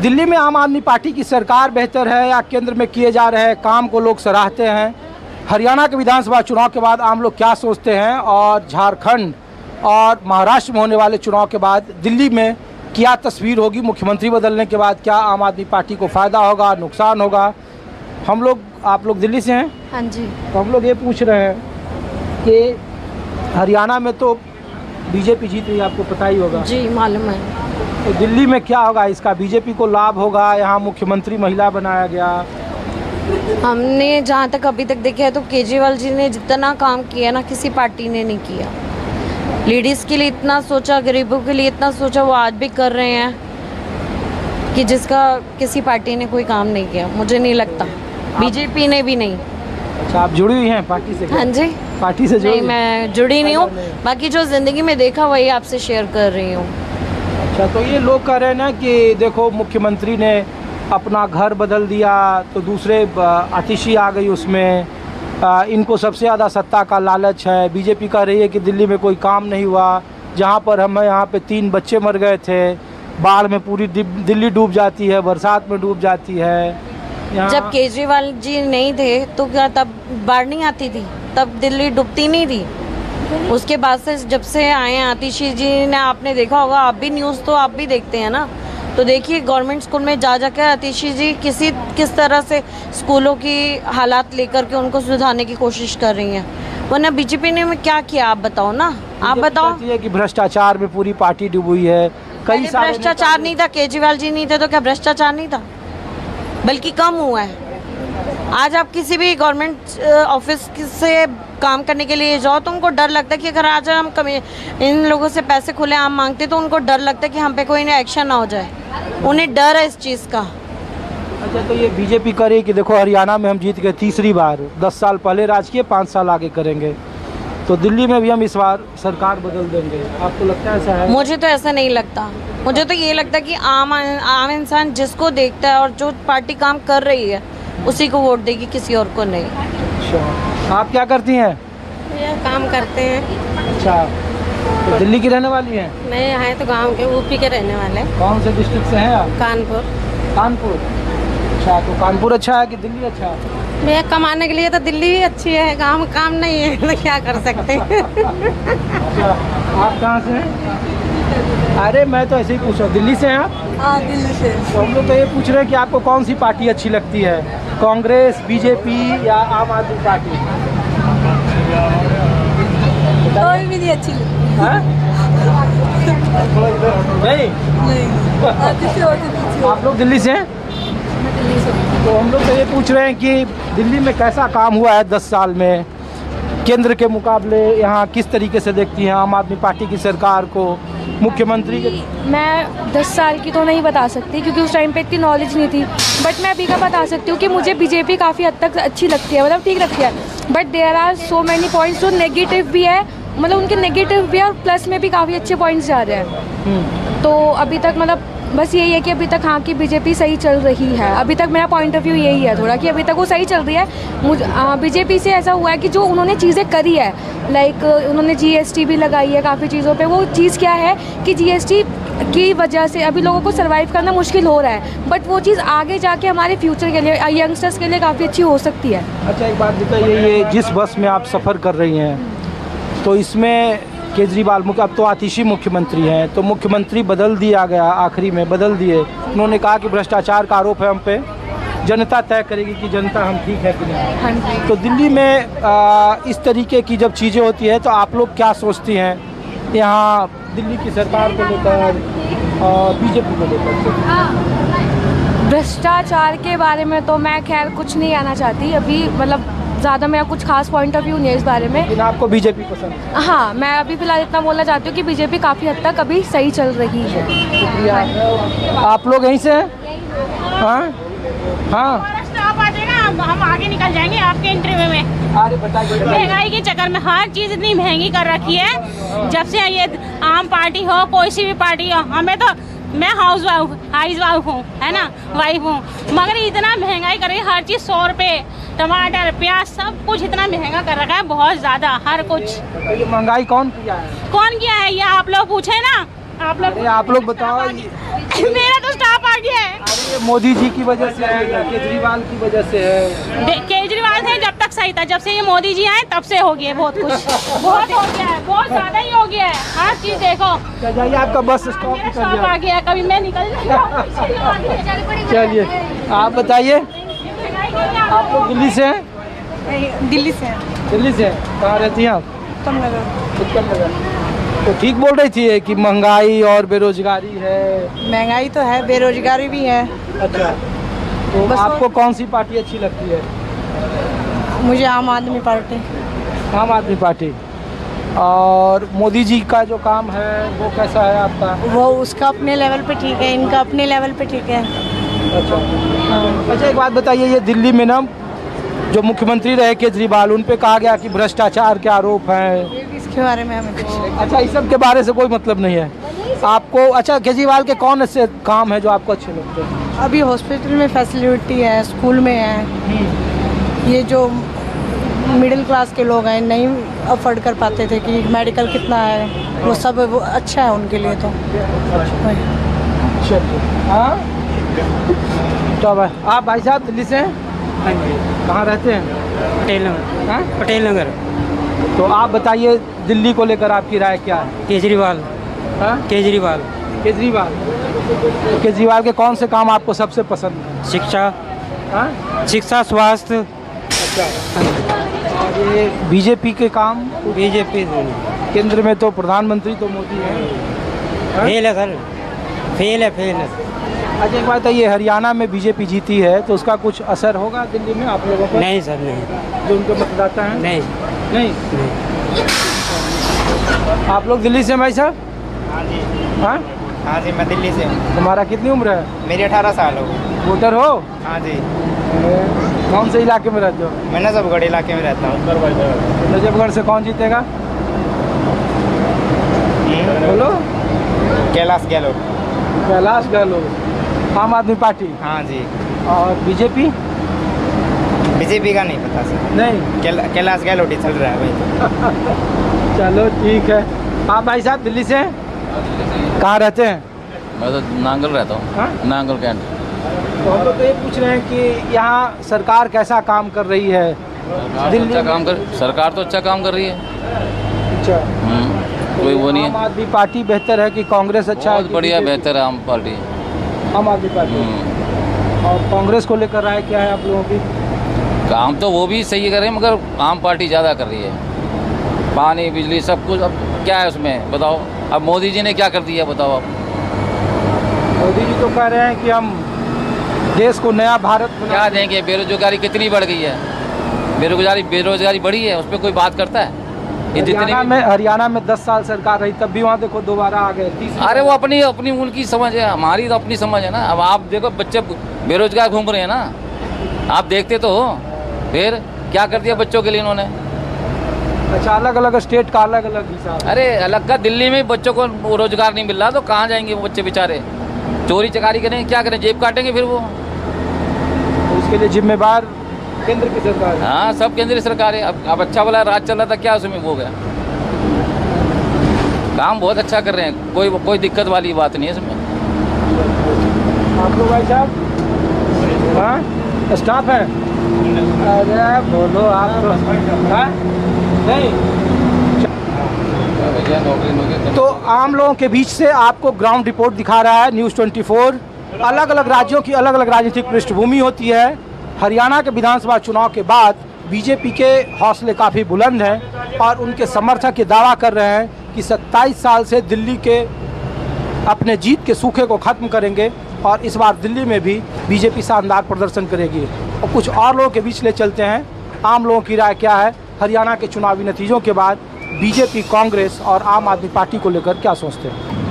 दिल्ली में आम आदमी पार्टी की सरकार बेहतर है या केंद्र में किए जा रहे काम को लोग सराहते हैं? हरियाणा के विधानसभा चुनाव के बाद आम लोग क्या सोचते हैं? और झारखंड और महाराष्ट्र में होने वाले चुनाव के बाद दिल्ली में क्या तस्वीर होगी? मुख्यमंत्री बदलने के बाद क्या आम आदमी पार्टी को फ़ायदा होगा, नुकसान होगा? आप लोग दिल्ली से हैं? हाँ जी। तो हम लोग ये पूछ रहे हैं कि हरियाणा में तो बीजेपी जीत रही है, आपको पता ही होगा। जी मालूम है। तो दिल्ली में क्या होगा? इसका बीजेपी को लाभ होगा? यहाँ मुख्यमंत्री महिला बनाया गया। हमने जहाँ तक अभी तक देखा है तो केजरीवाल जी ने जितना काम किया ना किसी पार्टी ने नहीं किया। लेडीज़ के लिए इतना सोचा, गरीबों के लिए इतना सोचा, वो आज भी कर रहे हैं कि जिसका किसी पार्टी ने कोई काम नहीं किया। मुझे नहीं लगता, बीजेपी ने भी नहीं। अच्छा, आप जुड़ी हुई हैं पार्टी से? हाँ जी। पार्टी से जुड़ी? नहीं, मैं जुड़ी नहीं हूँ। बाकी जो ज़िंदगी में देखा वही आपसे शेयर कर रही हूँ। अच्छा, तो ये लोग कह रहे हैं ना कि देखो मुख्यमंत्री ने अपना घर बदल दिया तो दूसरे आतिशी आ गई उसमें, इनको सबसे ज़्यादा सत्ता का लालच है। बीजेपी कह रही है कि दिल्ली में कोई काम नहीं हुआ, जहाँ पर हमें यहाँ पे 3 बच्चे मर गए थे, बाढ़ में पूरी दिल्ली डूब जाती है, बरसात में डूब जाती है। जब केजरीवाल जी नहीं थे तो क्या तब बाढ़ नहीं आती थी? तब दिल्ली डूबती नहीं थी? उसके बाद से जब से आए हैं आतिशी जी ने, आपने देखा होगा, आप भी न्यूज़ तो आप भी देखते हैं ना, तो देखिए गवर्नमेंट स्कूल में जा जाकर आतिशी जी किस तरह से स्कूलों की हालात लेकर के उनको सुधारने की कोशिश कर रही हैं। वरना बीजेपी ने में क्या किया आप बताओ ना, आप बताओ। कि भ्रष्टाचार में पूरी पार्टी डूबी हुई है। कई सारे भ्रष्टाचार नहीं था, केजरीवाल जी नहीं थे तो क्या भ्रष्टाचार नहीं था? बल्कि कम हुआ है। आज आप किसी भी गवर्नमेंट ऑफिस से काम करने के लिए जाओ तो उनको डर लगता है कि अगर आज हम इन लोगों से पैसे खुले आम मांगते तो उनको डर लगता है कि हम पे कोई एक्शन ना हो जाए। उन्हें डर है इस चीज़ का। अच्छा, तो ये बीजेपी करे कि देखो हरियाणा में हम जीत गए तीसरी बार, 10 साल पहले राज किए, 5 साल आगे करेंगे, तो दिल्ली में भी हम इस बार सरकार बदल देंगे। आपको लगता है ऐसा है? मुझे तो ऐसा नहीं लगता। मुझे तो ये लगता है कि आम इंसान जिसको देखता है और जो पार्टी काम कर रही है उसी को वोट देगी, किसी और को नहीं। अच्छा, आप क्या करती हैं? ये काम करते हैं। अच्छा, तो दिल्ली की रहने वाली हैं? नहीं, यहाँ तो गांव के यूपी के रहने वाले। कौन से डिस्ट्रिक्ट से हैं आप? कानपुर। कानपुर। अच्छा, तो कानपुर अच्छा है कि दिल्ली अच्छा है? भैया कमाने के लिए तो दिल्ली ही अच्छी है, गांव में काम नहीं है तो क्या कर सकते हैं। अच्छा, आप कहाँ से हैं? अरे मैं तो ऐसे ही पूछ रहा हूँ, दिल्ली से हैं आप? हाँ, दिल्ली से। तो हम लोग तो ये पूछ रहे हैं कि आपको कौन सी पार्टी अच्छी लगती है, कांग्रेस, बीजेपी या आम आदमी पार्टी? कोई भी नहीं अच्छी लगती। हाँ? नहीं? आप लोग दिल्ली से हैं? तो हम लोग तो ये पूछ रहे हैं कि दिल्ली में कैसा काम हुआ है 10 साल में, केंद्र के मुकाबले यहाँ किस तरीके से देखती हैं आम आदमी पार्टी की सरकार को, मुख्यमंत्री के? मैं 10 साल की तो नहीं बता सकती क्योंकि उस टाइम पे इतनी नॉलेज नहीं थी, बट मैं अभी का बता सकती हूँ कि मुझे बीजेपी काफ़ी हद तक अच्छी लगती है, मतलब ठीक लगती है। But there are so many points जो नेगेटिव भी है, मतलब उनके नेगेटिव भी है और प्लस में भी काफ़ी अच्छे पॉइंट्स जा रहे हैं। तो अभी तक मतलब बस यही है कि अभी तक हाँ कि बीजेपी सही चल रही है। अभी तक मेरा पॉइंट ऑफ व्यू यही है थोड़ा कि अभी तक वो सही चल रही है। बीजेपी से ऐसा हुआ है कि जो उन्होंने चीज़ें करी है, लाइक उन्होंने जीएसटी भी लगाई है काफ़ी चीज़ों पे। वो चीज़ क्या है कि जीएसटी की वजह से अभी लोगों को सर्वाइव करना मुश्किल हो रहा है, बट वो चीज़ आगे जाके हमारे फ्यूचर के लिए, यंगस्टर्स के लिए काफ़ी अच्छी हो सकती है। अच्छा, एक बात बताइए, ये जिस बस में आप सफ़र कर रही हैं तो इसमें केजरीवाल अब तो आतिशी मुख्यमंत्री हैं, तो मुख्यमंत्री बदल दिया गया, आखिरी में बदल दिए। उन्होंने कहा कि भ्रष्टाचार का आरोप है हम पे, जनता तय करेगी कि जनता हम ठीक है कि नहीं। हाँ जी। तो दिल्ली में इस तरीके की जब चीज़ें होती हैं तो आप लोग क्या सोचती हैं यहाँ दिल्ली की सरकार को लेकर और बीजेपी को लेकर? भ्रष्टाचार के बारे में तो मैं खैर कुछ नहीं कहना चाहती अभी, मतलब ज़्यादा मेरा कुछ खास पॉइंट ऑफ व्यू नहीं है इस बारे में। लेकिन आपको बीजेपी पसंद है? हाँ, मैं अभी फ़िलहाल इतना बोलना चाहती हूँ कि बीजेपी काफ़ी हद तक अभी सही चल रही है। शुक्रिया। आप लोग यहीं से हैं? हाँ हाँ, आप आ जाएगा, हम आगे निकल जाएंगे आपके इंटरव्यू में। अरे बताइए। महंगाई के चक्कर में हर चीज़ इतनी महंगी कर रखी है। जब से ये आम पार्टी हो, कोई सी भी पार्टी हो, हमें तो, मैं हाउस वाइफ हूँ, है ना, वाइफ हूँ, मगर इतना महंगाई कर रही है। हर चीज़ 100 रुपये, टमाटर, प्याज, सब कुछ इतना महंगा कर रखा है, बहुत ज़्यादा हर कुछ। ये महंगाई कौन किया है? कौन किया है ये आप लोग पूछे ना, आप लोग बताओ। मेरा तो स्टाफ आ गया है। मोदी जी की वजह से है या केजरीवाल की वजह से है? केजरीवाल थे जब तक सही था, जब से ये मोदी जी आए तब से हो गया बहुत कुछ, बहुत हो गया है, बहुत ज्यादा ही हो गया है। हर चीज देखो, जाइए आपका बस स्टॉप मेरा स्टॉप आ गया, कभी मैं निकल चलिए आप बताइए, आप लोग दिल्ली से हैं? दिल्ली से है, दिल्ली से हैं। कहाँ रहती हैं आप? उत्तम नगर। उत्तम नगर। तो ठीक बोल रही थी कि महंगाई और बेरोजगारी है। महंगाई तो है, बेरोजगारी भी है। अच्छा, तो बस आपको कौन सी पार्टी अच्छी लगती है? मुझे आम आदमी पार्टी। आम आदमी पार्टी। और मोदी जी का जो काम है वो कैसा है आपका? वो उसका अपने लेवल पे ठीक है, इनका अपने लेवल पे ठीक है। अच्छा एक बात बताइए, ये दिल्ली में ना जो मुख्यमंत्री रहे केजरीवाल, उन पे कहा गया कि भ्रष्टाचार के आरोप हैं। इसके बारे में हमें कुछ अच्छा, इस सब के बारे से कोई मतलब नहीं है आपको? अच्छा, केजरीवाल के कौन ऐसे काम है जो आपको अच्छे लगते हैं? अभी हॉस्पिटल में फैसिलिटी है, स्कूल में है। ये जो मिडिल क्लास के लोग हैं नहीं अफोर्ड कर पाते थे कि मेडिकल कितना है, वो सब वो अच्छा है उनके लिए। तो हाँ, तो आप भाई साहब दिल्ली से हैं? कहाँ रहते हैं? पटेल नगर। हाँ? पटेल नगर। तो आप बताइए दिल्ली को लेकर आपकी राय क्या है? केजरीवाल। हाँ? केजरीवाल। केजरीवाल। तो केजरीवाल के कौन से काम आपको सबसे पसंद है? शिक्षा। हाँ? शिक्षा, स्वास्थ्य। अच्छा, और ये बीजेपी के काम? बीजेपी केंद्र में तो प्रधानमंत्री तो मोदी है। हाँ? फेल है सर, फेल है, फेल है। अच्छा एक बात बताइए, हरियाणा में बीजेपी जीती है तो उसका कुछ असर होगा दिल्ली में आप लोगों पर? नहीं सर, नहीं। जो उनके मतदाता हैं? नहीं। नहीं। आप लोग दिल्ली से हैं भाई साहब? हाँ जी। हाँ? हाँ जी, मैं दिल्ली से हूँ। तुम्हारा कितनी उम्र है? मेरी 18 साल हो। वोटर हो? हाँ जी। कौन से इलाके में रहते हो? मैं नजफगढ़ इलाके में रहता हूँ। नजफगढ़ से कौन जीतेगा? बोलो। कैलाश गहलोत। कैलाश गहलोत, आम आदमी पार्टी। हाँ जी। और बीजेपी? बीजेपी का नहीं पता सर। नहीं। कैलाश गहलोत ही चल रहा है भाई। चलो ठीक है। आप भाई साहब दिल्ली से हैं? कहाँ रहते हैं? मैं तो नांगल रहता हाँ? हूँ, नांगल कैंट। तो हम लोग तो ये पूछ रहे हैं कि यहाँ सरकार कैसा काम कर रही है? दिल्ली अच्छा काम कर, सरकार तो अच्छा काम कर रही है। अच्छा, कोई वो नहीं आम है। आदमी पार्टी बेहतर है कि कांग्रेस अच्छा है? बहुत बढ़िया, बेहतर है आम पार्टी। आम आदमी पार्टी। और कांग्रेस को लेकर राय क्या है आप लोगों की? काम तो वो भी सही कर रहे हैं मगर आम पार्टी ज़्यादा कर रही है। पानी, बिजली, सब कुछ। अब क्या है उसमें बताओ? अब मोदी जी ने क्या कर दिया बताओ आप? मोदी जी तो कह रहे हैं कि हम देश को नया भारत क्या देंगे? बेरोजगारी कितनी बढ़ गई है? बेरोजगारी बढ़ी है, उस पर कोई बात करता है? ये जितनी हरियाणा में 10 साल सरकार रही तब भी वहाँ देखो दोबारा आ गए। अरे वो अपनी अपनी उनकी समझ है, हमारी तो अपनी समझ है ना। अब आप देखो बच्चे बेरोजगार घूम रहे हैं ना, आप देखते तो हो। फिर क्या कर दिया बच्चों के लिए इन्होंने? अच्छा, अलग अलग स्टेट का अलग अलग हिसाब। अरे अलग का, दिल्ली में बच्चों को रोजगार नहीं मिल रहा तो कहाँ जाएंगे वो बच्चे बेचारे? चोरी चकारी करेंगे, क्या करें? जेब काटेंगे फिर वो। तो उसके लिए जिम्मेवार केंद्र की सरकार है। हाँ, सब केंद्रीय सरकार है। अब अच्छा वाला राज चल रहा था, क्या उसमें हो गया? काम बहुत अच्छा कर रहे हैं, कोई दिक्कत वाली बात नहीं है इसमें। आप लोग भाई साहब? हाँ, स्टाफ है? अरे बोलो आप तो। हाँ? नहीं। तो आम लोगों के बीच से आपको ग्राउंड रिपोर्ट दिखा रहा है न्यूज़ 24। अलग अलग राज्यों की अलग अलग राजनीतिक पृष्ठभूमि होती है। हरियाणा के विधानसभा चुनाव के बाद बीजेपी के हौसले काफ़ी बुलंद हैं और उनके समर्थक ये दावा कर रहे हैं कि 27 साल से दिल्ली के अपने जीत के सूखे को ख़त्म करेंगे और इस बार दिल्ली में भी बीजेपी शानदार प्रदर्शन करेगी। और कुछ और लोगों के बीच ले चलते हैं, आम लोगों की राय क्या है हरियाणा के चुनावी नतीजों के बाद? बीजेपी, कांग्रेस और आम आदमी पार्टी को लेकर क्या सोचते हैं?